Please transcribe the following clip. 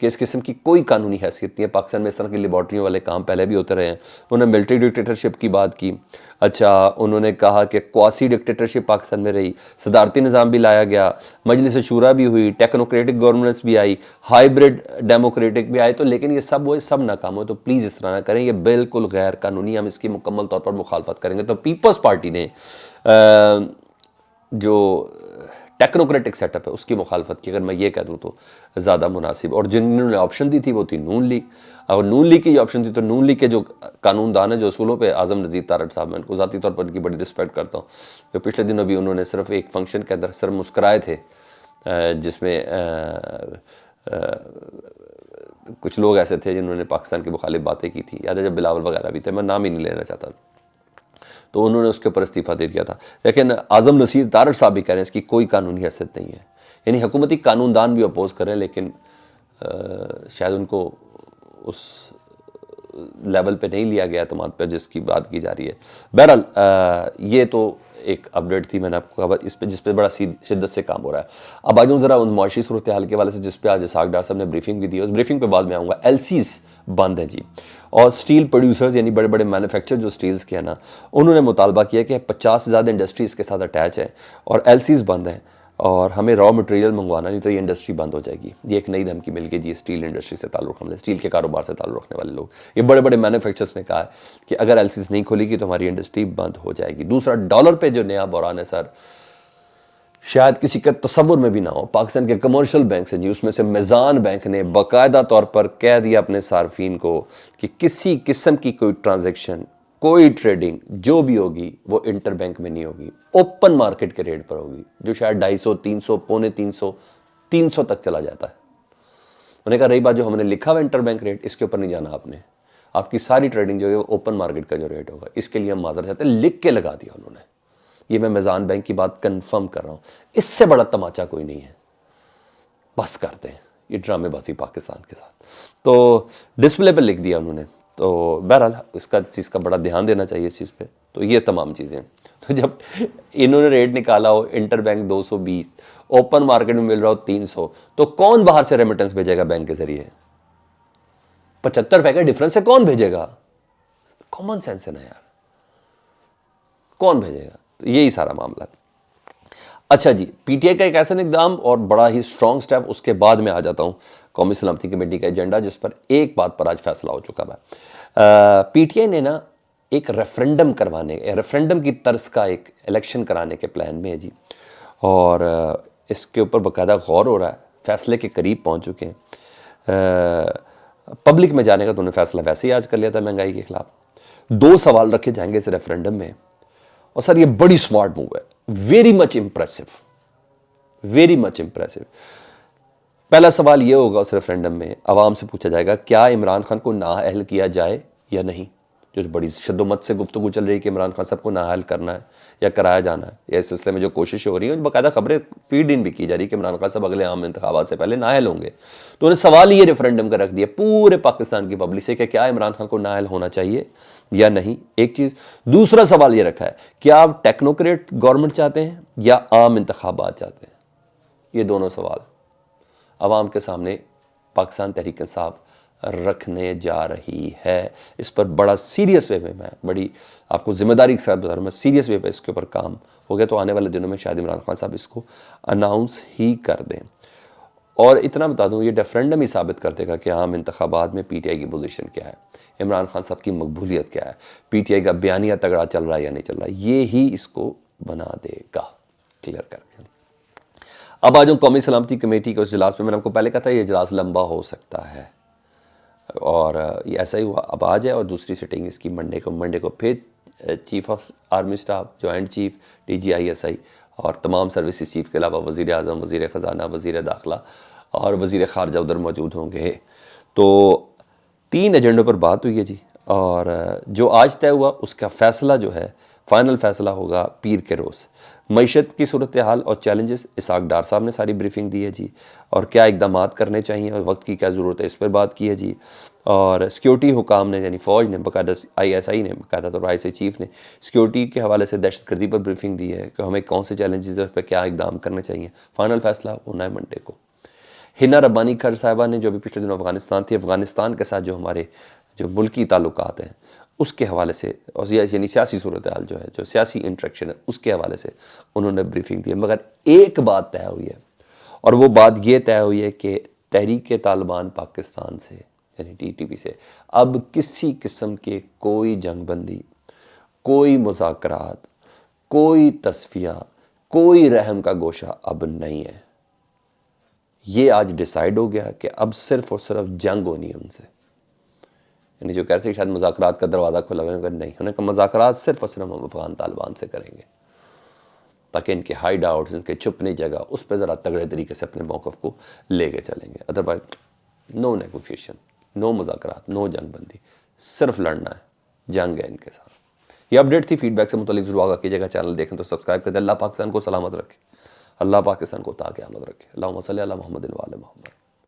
کہ اس قسم کی کوئی قانونی حیثیت نہیں ہے. پاکستان میں اس طرح کی لیبارٹریوں والے کام پہلے بھی ہوتے رہے ہیں. انہوں نے ملٹری ڈکٹیٹرشپ کی بات کی. اچھا انہوں نے کہا کہ کواسی ڈکٹیٹرشپ پاکستان میں رہی, صدارتی نظام بھی لایا گیا, مجلس شورا بھی ہوئی, ٹیکنوکریٹک گورننس بھی آئی, ہائیبرڈ ڈیموکریٹک بھی آئی, تو لیکن یہ سب وہ سب ناکام ہوئے. تو پلیز اس طرح نہ کریں, یہ بالکل غیر قانونی, ہم اس کی مکمل طور پر مخالفت کریں گے. تو پیپلز پارٹی نے جو ٹیکنوکریٹک سیٹ اپ ہے اس کی مخالفت کی, اگر میں یہ کہہ دوں تو زیادہ مناسب. اور جنہوں نے آپشن دی تھی وہ تھی نون لیگ. اگر نون لیگ کی یہ آپشن تھی تو نون لیگ کے جو قانون دان ہیں جو اصولوں پہ, اعظم نذیر تارڑ صاحب, میں ان کو ذاتی طور پر ان کی بڑی رسپیکٹ کرتا ہوں, جو پچھلے دنوں بھی انہوں نے صرف ایک فنکشن کے اندر صرف مسکرائے تھے جس میں کچھ لوگ ایسے تھے جنہوں نے پاکستان کی مخالف باتیں کی تھی, یاد ہے جب بلاول وغیرہ بھی تھے, میں نام ہی نہیں لینا چاہتا, تو انہوں نے اس کے اوپر استعفیٰ دے دیا تھا. لیکن اعظم نذیر تارڑ صاحب بھی کہہ رہے ہیں اس کی کوئی قانونی حیثیت نہیں ہے. یعنی حکومتی قانون دان بھی اپوز کریں لیکن شاید ان کو اس لیول پہ نہیں لیا گیا اعتماد پہ جس کی بات کی جا رہی ہے. بہرحال یہ تو ایک اپڈیٹ تھی, میں نے آپ کو کہا اس پہ جس پہ بڑا شدت سے کام ہو رہا ہے. اب آج ہوں ذرا ان معاشی صورتحال کے حوالے سے جس پہ آج اسحاق ڈار صاحب نے بریفنگ بھی دی ہے, اس بریفنگ پہ بعد میں آؤں گا. ایل سیز بند ہیں جی, اور سٹیل پروڈیوسرز یعنی بڑے بڑے مینوفیکچر جو سٹیلز کے ہیں نا, انہوں نے مطالبہ کیا کہ 50 سے زیادہ انڈسٹریز کے ساتھ اٹیچ ہے اور ایل سیز بند ہیں اور ہمیں را مٹیریل منگوانا, نہیں تو یہ انڈسٹری بند ہو جائے گی. یہ ایک نئی دھمکی مل گئی جی اسٹیل انڈسٹری سے تعلق رکھنے والے, اسٹیل کے کاروبار سے تعلق رکھنے والے لوگ, یہ بڑے بڑے مینوفیکچرز نے کہا ہے کہ اگر ایل سیز نہیں کھولے گی تو ہماری انڈسٹری بند ہو جائے گی. دوسرا, ڈالر پہ جو نیا بحران ہے سر, شاید کسی کا تصور میں بھی نہ ہو. پاکستان کے کمرشل بینکس ہیں جی, اس میں سے میزان بینک نے باقاعدہ طور پر کہہ دیا اپنے صارفین کو کہ کسی قسم کی کوئی ٹرانزیکشن, کوئی ٹریڈنگ جو بھی ہوگی وہ انٹر بینک میں نہیں ہوگی, اوپن مارکیٹ کے ریٹ پر ہوگی, جو شاید 250, 300, پونے 300, 300 تک چلا جاتا ہے. انہوں نے کہا رہی بات جو ہم نے لکھا ہوا انٹر بینک ریٹ, اس کے اوپر نہیں جانا آپ نے, آپ کی ساری ٹریڈنگ جو ہے وہ اوپن مارکیٹ کا جو ریٹ ہوگا, اس کے لیے ہم معذرت چاہتے ہیں. لکھ کے لگا دیا انہوں نے. یہ میں میزان بینک کی بات کنفرم کر رہا ہوں, اس سے بڑا تماچا کوئی نہیں ہے. بس کرتے ہیں یہ ڈرامے بازی پاکستان کے ساتھ. تو ڈسپلے پہ لکھ دیا انہوں نے. تو بہرحال اس کا چیز کا بڑا دھیان دینا چاہیے اس چیز پہ. تو یہ تمام چیزیں. تو جب انہوں نے ریٹ نکالا ہو انٹر بینک 220, اوپن مارکیٹ میں مل رہا ہو 300, تو کون باہر سے ریمیٹنس بھیجے گا بینک کے ذریعے؟ 75 روپے کا ڈفرنس سے کون بھیجے گا؟ کامن سینس ہے نا یار, کون بھیجے گا؟ تو یہی سارا معاملہ ہے. اچھا جی, پی ٹی آئی کا ایک ایسا اقدام اور بڑا ہی سٹرونگ سٹیپ, اس کے بعد میں آ جاتا ہوں قومی سلامتی کمیٹی کا ایجنڈا, جس پر ایک بات پر آج فیصلہ ہو چکا ہے. پی ٹی آئی نے نا ایک ریفرنڈم کروانے, ریفرنڈم کی طرز کا ایک الیکشن کرانے کے پلان میں ہے جی, اور اس کے اوپر باقاعدہ غور ہو رہا ہے, فیصلے کے قریب پہنچ چکے ہیں. پبلک میں جانے کا تو انہوں نے فیصلہ ویسے ہی آج کر لیا تھا مہنگائی کے خلاف. 2 سوال رکھے جائیں گے اس ریفرنڈم میں, اور سر یہ بڑی سمارٹ موو ہے, very much impressive, very much impressive. پہلا سوال یہ ہوگا اس ریفرنڈم میں, عوام سے پوچھا جائے گا کیا عمران خان کو نااہل کیا جائے یا نہیں. جو بڑی شد و مت سے گفتگو چل رہی ہے کہ عمران خان صاحب کو نااہل کرنا ہے یا کرایا جانا ہے, یا اس سلسلے میں جو کوششیں ہو رہی ہیں, باقاعدہ خبریں فیڈ ان بھی کی جا رہی ہے کہ عمران خان صاحب اگلے عام انتخابات سے پہلے نااہل ہوں گے. تو انہیں سوال یہ ریفرنڈم کا رکھ دیا پورے پاکستان کی پبلک سے کہ کیا عمران خان کو نااہل ہونا چاہیے یا نہیں, ایک چیز. دوسرا سوال یہ رکھا ہے کیا آپ ٹیکنوکریٹ گورنمنٹ چاہتے ہیں یا عام انتخابات چاہتے ہیں. یہ دونوں سوال عوام کے سامنے پاکستان تحریک انصاف رکھنے جا رہی ہے. اس پر بڑا سیریس وے میں بڑی آپ کو ذمہ داری کے ساتھ بتا رہا ہوں, میں سیریس وے پہ اس کے اوپر کام ہو گیا. تو آنے والے دنوں میں شاید عمران خان صاحب اس کو اناؤنس ہی کر دیں. اور اتنا بتا دوں, یہ ریفرنڈم ہی ثابت کر دے گا کہ عام انتخابات میں پی ٹی آئی کی پوزیشن کیا ہے, عمران خان صاحب کی مقبولیت کیا ہے, پی ٹی آئی کا بیانیہ تگڑا چل رہا ہے یا نہیں چل رہا, یہ ہی اس کو بنا دے گا. کلیئر کر کے اب آ جاؤں قومی سلامتی کمیٹی کے اس اجلاس پہ. میں نے آپ کو پہلے کہا تھا یہ اجلاس لمبا ہو سکتا ہے, اور یہ ایسا ہی ہوا. اب آ جائے اور دوسری سٹنگ اس کی منڈے کو پھر chief of army staff, joint chief, D G I S I اور تمام سروسز چیف کے علاوہ وزیر اعظم, وزیر خزانہ, وزیر داخلہ اور وزیر خارجہ ادھر موجود ہوں گے. تو 3 ایجنڈوں پر بات ہوئی ہے جی, اور جو آج طے ہوا اس کا فیصلہ جو ہے فائنل فیصلہ ہوگا پیر کے روز. معیشت کی صورتحال اور چیلنجز اسحاق ڈار صاحب نے ساری بریفنگ دی ہے جی, اور کیا اقدامات کرنے چاہیے اور وقت کی کیا ضرورت ہے اس پر بات کی ہے جی. اور سیکیورٹی حکام نے یعنی فوج نے باقاعدہ, آئی ایس آئی نے باقاعدہ طور پر آئی ایس آئی چیف نے سیکیورٹی کے حوالے سے دہشت گردی پر بریفنگ دی ہے کہ ہمیں کون سے چیلنجز ہیں, اس پہ کیا اقدام کرنے چاہیے. فائنل فیصلہ ہونا ہے منڈے کو. ہنا ربانی کھر صاحبہ نے جو بھی پچھلے دنوں افغانستان تھی، افغانستان کے ساتھ جو ہمارے جو ملکی تعلقات ہیں اس کے حوالے سے، اور یعنی سیاسی صورتحال جو ہے، جو سیاسی انٹریکشن ہے اس کے حوالے سے انہوں نے بریفنگ دی ہے. مگر ایک بات طے ہوئی ہے، اور وہ بات یہ طے ہوئی ہے کہ تحریک طالبان پاکستان سے یعنی TTP سے اب کسی قسم کے کوئی جنگ بندی، کوئی مذاکرات، کوئی تصفیہ، کوئی رحم کا گوشہ اب نہیں ہے. یہ آج ڈیسائیڈ ہو گیا کہ اب صرف اور صرف جنگ ہونی ہے ان سے. یعنی جو کہتے ہیں شاید مذاکرات کا دروازہ کھلا ہوا ہے، مگر نہیں، انہوں نے کہا مذاکرات صرف اور صرف ہم افغان طالبان سے کریں گے، تاکہ ان کے ہائیڈ آؤٹس، ان کے چھپنے جگہ، اس پہ ذرا تگڑے طریقے سے اپنے موقف کو لے کے چلیں گے. ادروائز نو نیگوسیشن، نو مذاکرات، نو جنگ بندی، صرف لڑنا ہے، جنگ ہے ان کے ساتھ. یہ اپڈیٹ تھی. فیڈ بیک سے متعلق ضرور آگاہ کیجیے گا. چینل دیکھیں تو سبسکرائب کر دیں. اللہ پاکستان کو سلامت رکھے، اللہ پاکستان کو تا قیامت رکھے. اللہم صلی علی محمد و علی محمد.